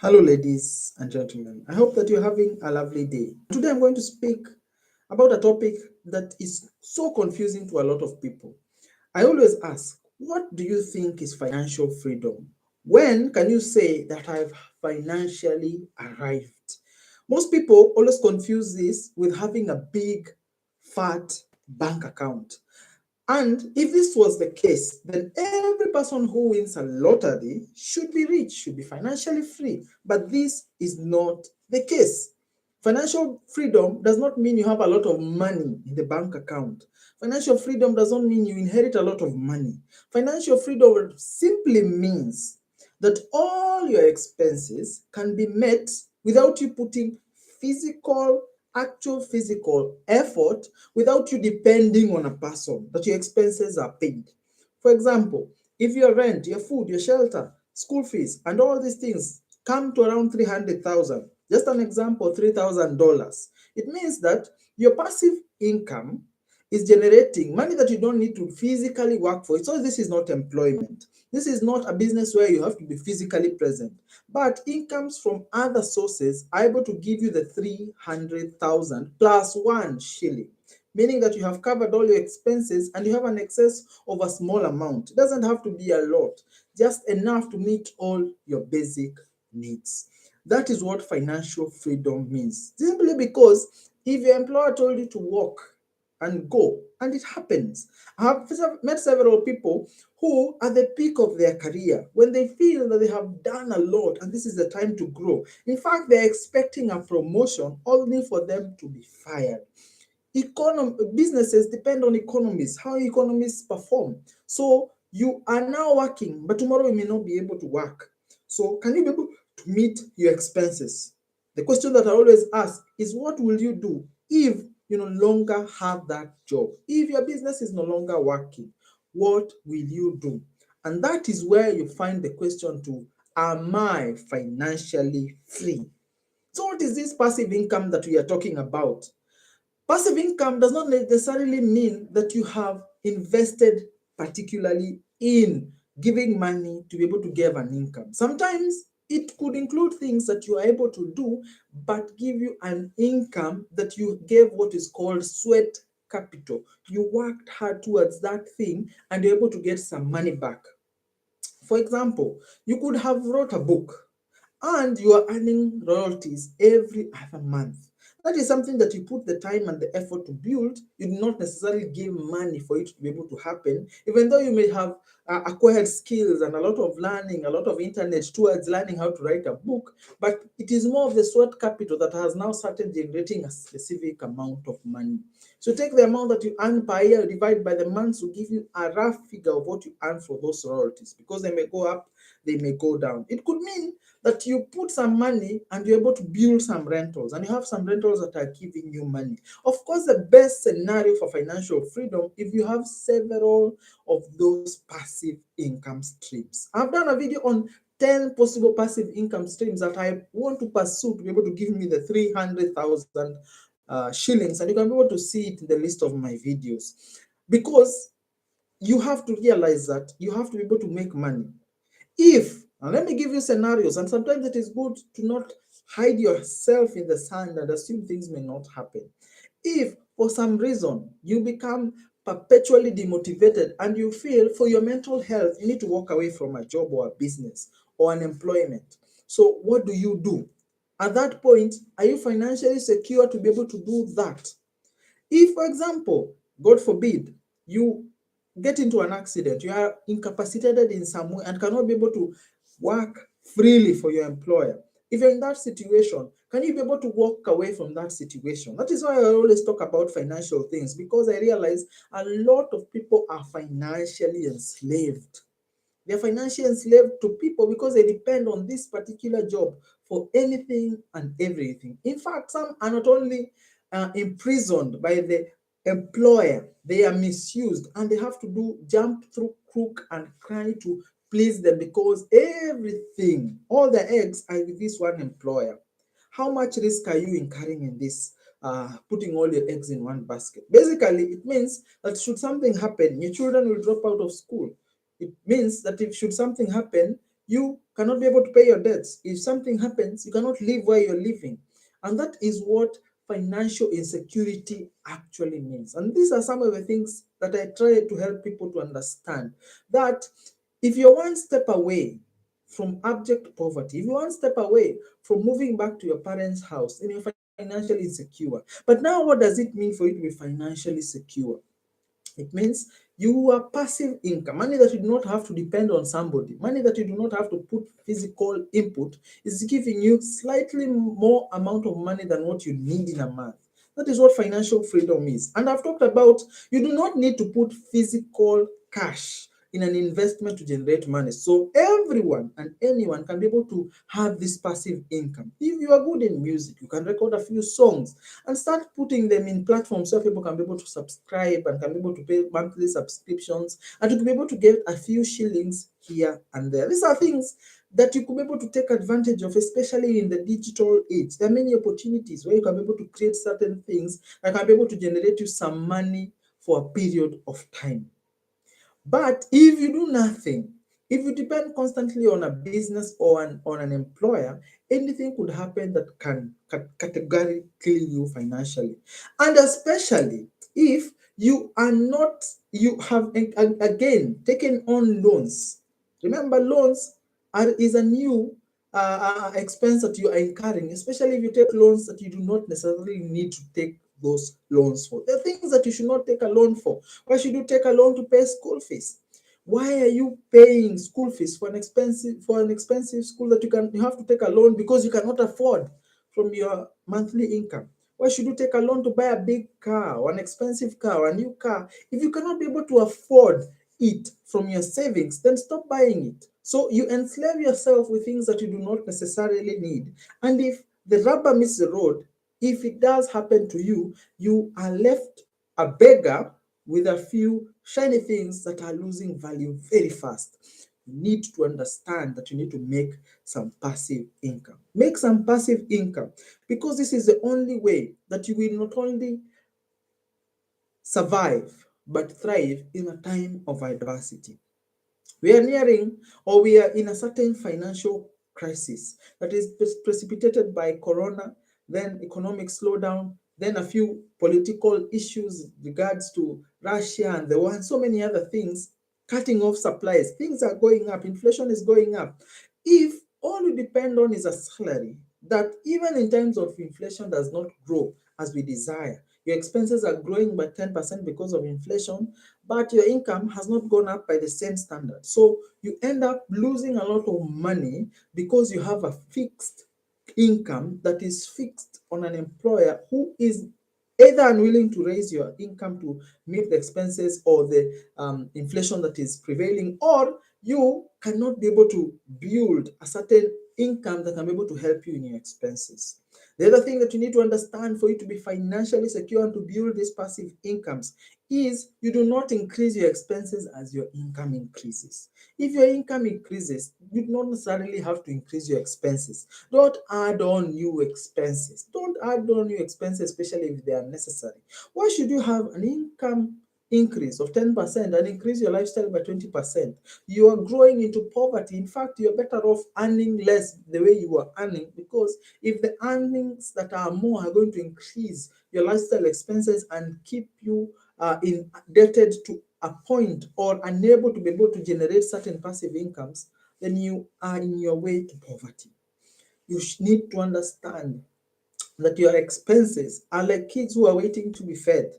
Hello, ladies and gentlemen. I hope that you're having a lovely day. Today, I'm going to speak about a topic that is so confusing to a lot of people. I always ask, what do you think is financial freedom? When can you say that I've financially arrived? Most people always confuse this with having a big, fat bank account. And if this was the case, then every person who wins a lottery should be rich, should be financially free. But this is not the case. Financial freedom does not mean you have a lot of money in the bank account. Financial freedom does not mean you inherit a lot of money. Financial freedom simply means that all your expenses can be met without you putting physical, actual physical effort, without you depending on a person, that your expenses are paid. For example, if your rent, your food, your shelter, school fees, and all these things come to around 300,000, just an example, $3,000, it means that your passive income is generating money that you don't need to physically work for. So this is not employment. This is not a business where you have to be physically present. But incomes from other sources are able to give you the 300,000 plus 1 shilling, meaning that you have covered all your expenses and you have an excess of a small amount. It doesn't have to be a lot, just enough to meet all your basic needs. That is what financial freedom means. Simply because if your employer told you to work and go, and it happens. I have met several people who, at the peak of their career, when they feel that they have done a lot and this is the time to grow, in fact, they're expecting a promotion only for them to be fired. Businesses depend on economies, how economies perform. So you are now working, but tomorrow you may not be able to work. So can you be able to meet your expenses? The question that I always ask is, what will you do if you no longer have that job? If your business is no longer working, what will you do? And that is where you find the question to, am I financially free? So what is this passive income that we are talking about? Passive income does not necessarily mean that you have invested particularly in giving money to be able to give an income. Sometimes it could include things that you are able to do, but give you an income that you gave what is called sweat capital. You worked hard towards that thing and you're able to get some money back. For example, you could have wrote a book and you are earning royalties every other month. That is something that you put the time and the effort to build. You do not necessarily give money for it to be able to happen, even though you may have acquired skills and a lot of learning, a lot of internet towards learning how to write a book. But it is more of the sweat capital that has now started generating a specific amount of money. So take the amount that you earn per year, divide by the months to give you a rough figure of what you earn for those royalties, because they may go up, they may go down. It could mean that you put some money and you're able to build some rentals, and you have some rentals that are giving you money. Of course, the best scenario for financial freedom if you have several of those passive income streams. I've done a video on 10 possible passive income streams that I want to pursue to be able to give me the 300,000 shillings, and you can be able to see it in the list of my videos, because you have to realize that you have to be able to make money. If, and let me give you scenarios, and sometimes it is good to not hide yourself in the sand and assume things may not happen. If for some reason you become perpetually demotivated and you feel for your mental health, you need to walk away from a job or a business or an employment. So, what do you do? At that point, are you financially secure to be able to do that? If, for example, God forbid, you get into an accident, you are incapacitated in some way and cannot be able to work freely for your employer. If you're in that situation, can you be able to walk away from that situation? That is why I always talk about financial things, because I realize a lot of people are financially enslaved. They're financially enslaved to people because they depend on this particular job for anything and everything. In fact, some are not only imprisoned by the employer, they are misused and they have to do jump through crook and cry to please them, because everything, all the eggs are with this one employer. How much risk are you incurring in this? Putting all your eggs in one basket. Basically, it means that should something happen, your children will drop out of school. It means that if should something happen, You cannot be able to pay your debts. If something happens, you cannot live where you're living. And that is what financial insecurity actually means. And these are some of the things that I try to help people to understand, that if you're one step away from abject poverty, if you're one step away from moving back to your parents' house, then you're financially insecure. But now, what does it mean for you to be financially secure? It means you are passive income, money that you do not have to depend on somebody, money that you do not have to put physical input, is giving you slightly more amount of money than what you need in a month. That is what financial freedom is. And I've talked about, you do not need to put physical cash in an investment to generate money. So everyone and anyone can be able to have this passive income. If you are good in music, you can record a few songs and start putting them in platforms so people can be able to subscribe and can be able to pay monthly subscriptions and to be able to get a few shillings here and there. These are things that you could be able to take advantage of, especially in the digital age. There are many opportunities where you can be able to create certain things that can be able to generate you some money for a period of time. But if you do nothing, if you depend constantly on a business or on an employer, anything could happen that can categorically kill you financially. And especially if you are not, you have again taken on loans. Remember, loans is a new expense that you are incurring, especially if you take loans that you do not necessarily need to take those loans for. There are things that you should not take a loan for. Why should you take a loan to pay school fees? Why are you paying school fees for an expensive school that you have to take a loan because you cannot afford from your monthly income? Why should you take a loan to buy a big car or an expensive car or a new car? If you cannot be able to afford it from your savings, then stop buying it. So you enslave yourself with things that you do not necessarily need. And if the rubber meets the road, if it does happen to you, you are left a beggar with a few shiny things that are losing value very fast. You need to understand that you need to make some passive income. Make some passive income, because this is the only way that you will not only survive but thrive in a time of adversity. We are nearing, or we are in a certain financial crisis that is precipitated by corona, then economic slowdown, then a few political issues regards to Russia and the war, and so many other things, cutting off supplies. Things are going up, inflation is going up. If all you depend on is a salary that, even in times of inflation, does not grow as we desire, your expenses are growing by 10% because of inflation, but your income has not gone up by the same standard. So you end up losing a lot of money because you have a fixed income that is fixed on an employer who is either unwilling to raise your income to meet the expenses or the inflation that is prevailing, or you cannot be able to build a certain income that can be able to help you in your expenses. The other thing that you need to understand for you to be financially secure and to build these passive incomes is you do not increase your expenses as your income increases. If your income increases, you do not necessarily have to increase your expenses. Don't add on new expenses. Don't add on new expenses, especially if they are necessary. Why should you have an income increase of 10% and increase your lifestyle by 20%? You are growing into poverty. In fact, you're better off earning less the way you are earning, because if the earnings that are more are going to increase your lifestyle expenses and keep you indebted to a point or unable to be able to generate certain passive incomes, then you are in your way to poverty. You need to understand that your expenses are like kids who are waiting to be fed.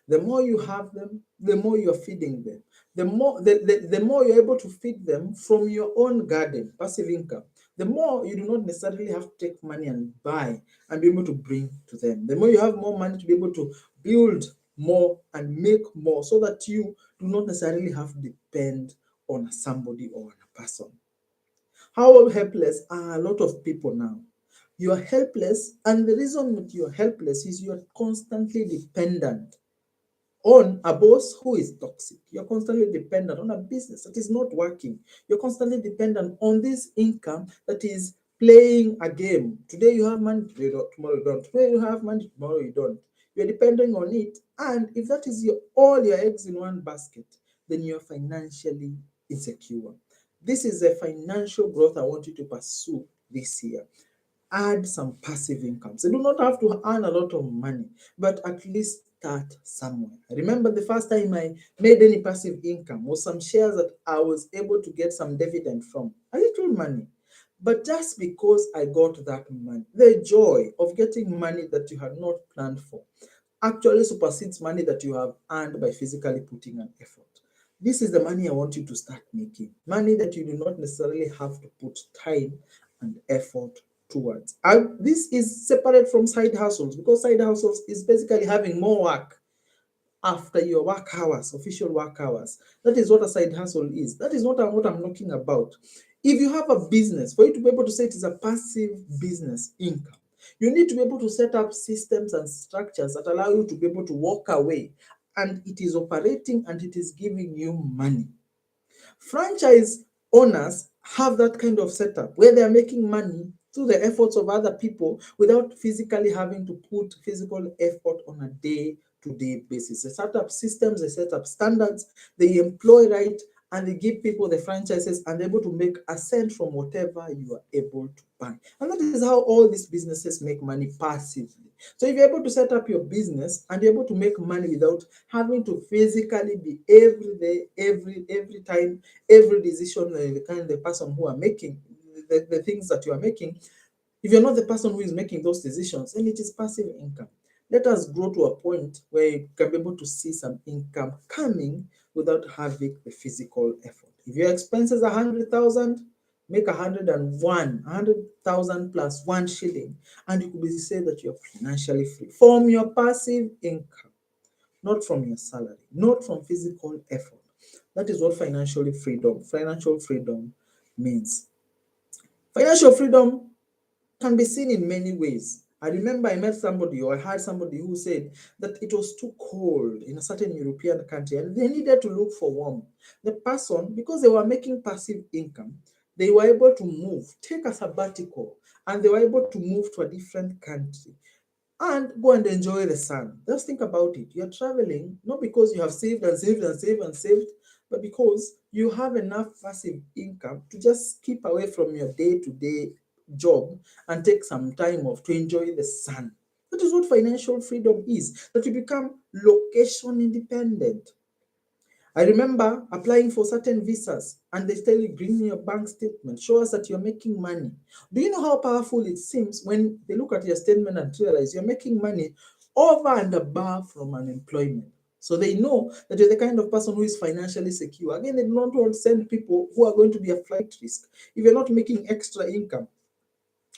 The more you have them, the more you're feeding them. The more you're able to feed them from your own garden, passive income, the more you do not necessarily have to take money and buy and be able to bring to them. The more you have more money to be able to build more and make more, so that you do not necessarily have to depend on somebody or on a person. How helpless are a lot of people now? You are helpless, and the reason that you are helpless is you are constantly dependent on a boss who is toxic. You're constantly dependent on a business that is not working. You're constantly dependent on this income that is playing a game. Today you have money, today tomorrow you don't. Today you have money, tomorrow you don't. You're depending on it. And if that is all your eggs in one basket, then you're financially insecure. This is a financial growth I want you to pursue this year. Add some passive incomes. You do not have to earn a lot of money, but at least start somewhere. I remember the first time I made any passive income was some shares that I was able to get some dividend from. A little money. But just because I got that money, the joy of getting money that you had not planned for actually supersedes money that you have earned by physically putting an effort. This is the money I want you to start making. Money that you do not necessarily have to put time and effort towards. And this is separate from side hustles, because side hustles is basically having more work after your work hours, official work hours. That is what a side hustle is. That is not what I'm talking about. If you have a business, for you to be able to say it is a passive business income, you need to be able to set up systems and structures that allow you to be able to walk away and it is operating and it is giving you money. Franchise owners have that kind of setup where they are making money through the efforts of other people without physically having to put physical effort on a day-to-day basis. They set up systems, they set up standards, they employ right, and they give people the franchises and they're able to make a cent from whatever you are able to buy. And that is how all these businesses make money passively. So if you're able to set up your business and you're able to make money without having to physically be every day, every time, every decision, the kind of the person who are making the things that you are making, if you're not the person who is making those decisions, then it is passive income. Let us grow to a point where you can be able to see some income coming without having the physical effort. If your expenses are 100,000, make 101, 100,000 plus 1 shilling, and you could be say that you're financially free from your passive income, not from your salary, not from physical effort. That is what financial freedom means. Financial freedom can be seen in many ways. I remember I met somebody or I heard somebody who said that it was too cold in a certain European country and they needed to look for warmth. The person, because they were making passive income, they were able to move, take a sabbatical, and they were able to move to a different country and go and enjoy the sun. Just think about it. You're traveling not because you have saved and saved and saved and saved, but because you have enough passive income to just keep away from your day-to-day job and take some time off to enjoy the sun. That is what financial freedom is, that you become location independent. I remember applying for certain visas and they tell you, bring me your bank statement, show us that you're making money. Do you know how powerful it seems when they look at your statement and realize you're making money over and above from unemployment? So they know that you're the kind of person who is financially secure. Again, they don't want to send people who are going to be a flight risk. If you're not making extra income,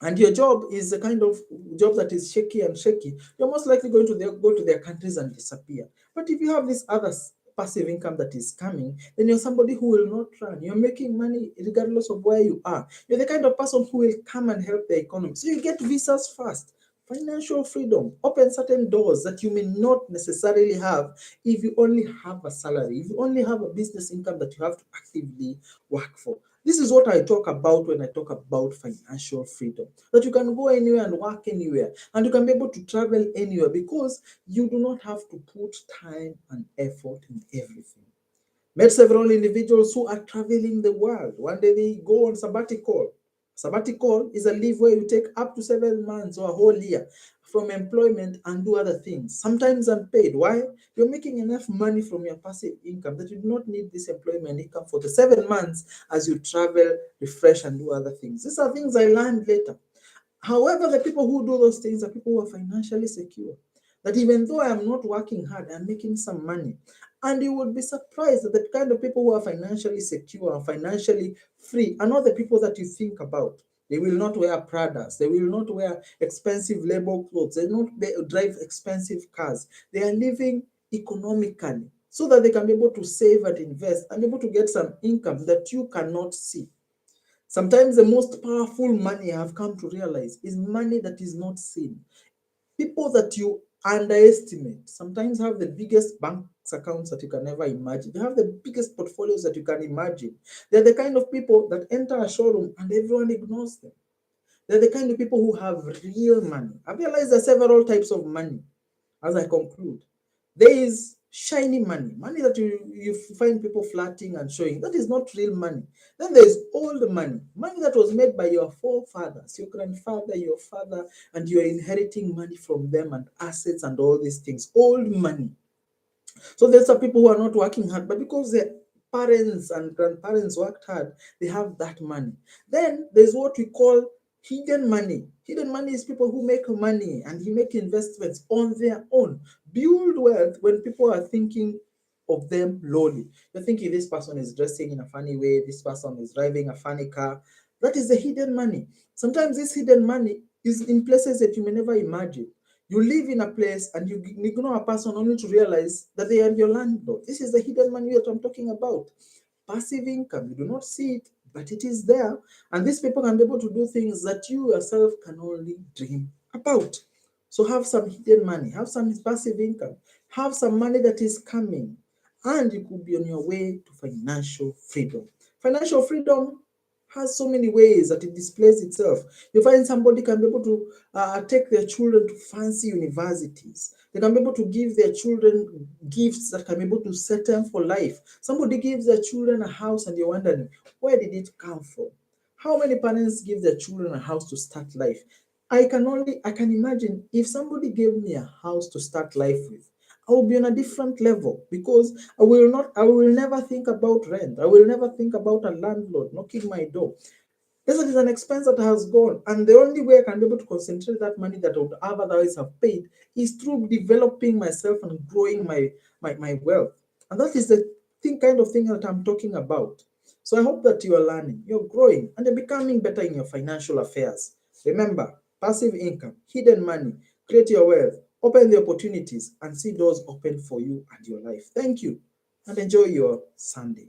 and your job is the kind of job that is shaky, you're most likely going to go to their countries and disappear. But if you have this other passive income that is coming, then you're somebody who will not run. You're making money regardless of where you are. You're the kind of person who will come and help the economy. So you get visas fast. Financial freedom opens certain doors that you may not necessarily have if you only have a salary, if you only have a business income that you have to actively work for. This is what I talk about when I talk about financial freedom. That you can go anywhere and work anywhere, and you can be able to travel anywhere because you do not have to put time and effort in everything. Met several individuals who are traveling the world. One day they go on sabbatical. Sabbatical is a leave where you take up to 7 months or a whole year from employment and do other things, sometimes unpaid. Why? You're making enough money from your passive income that you do not need this employment income for the 7 months as you travel, refresh, and do other things. These are things I learned later. However, the people who do those things are people who are financially secure. That even though I am not working hard, I'm making some money. And you would be surprised that the kind of people who are financially secure and financially free are not the people that you think about. They will not wear Pradas. They will not wear expensive label clothes. They will not drive expensive cars. They are living economically so that they can be able to save and invest and be able to get some income that you cannot see. Sometimes the most powerful money I have come to realize is money that is not seen. People that you underestimate sometimes have the biggest bank accounts that you can ever imagine. They have the biggest portfolios that you can imagine. They're the kind of people that enter a showroom and everyone ignores them. They're the kind of people who have real money. I've realized there are several types of money as I conclude. There is shiny money, money that you find people flirting and showing. That is not real money. Then there's old money, money that was made by your forefathers, your grandfather, your father, and you're inheriting money from them and assets and all these things. Old money. So there's some people who are not working hard, but because their parents and grandparents worked hard, they have that money. Then there's what we call hidden money. Hidden money is people who make money and you make investments on their own, build wealth when people are thinking of them lowly. You're thinking this person is dressing in a funny way, this person is driving a funny car. That is the hidden money. Sometimes this hidden money is in places that you may never imagine. You live in a place and you ignore a person only to realize that they are your landlord. This is the hidden money that I'm talking about. Passive income, you do not see it, but it is there. And these people can be able to do things that you yourself can only dream about. So have some hidden money, have some passive income, have some money that is coming, and you could be on your way to financial freedom. Financial freedom has so many ways that it displays itself. You find somebody can be able to take their children to fancy universities. They can be able to give their children gifts that can be able to set them for life. Somebody gives their children a house and you're wondering, where did it come from? How many parents give their children a house to start life? I can imagine if somebody gave me a house to start life with, I will be on a different level because I will never think about rent. I will never think about a landlord knocking my door. This is an expense that has gone, and the only way I can be able to concentrate that money that I would otherwise have paid is through developing myself and growing my wealth. And that is the kind of thing that I'm talking about. So I hope that you are learning, you're growing, and you're becoming better in your financial affairs. Remember, passive income, hidden money, create your wealth, open the opportunities, and see doors open for you and your life. Thank you, and enjoy your Sunday.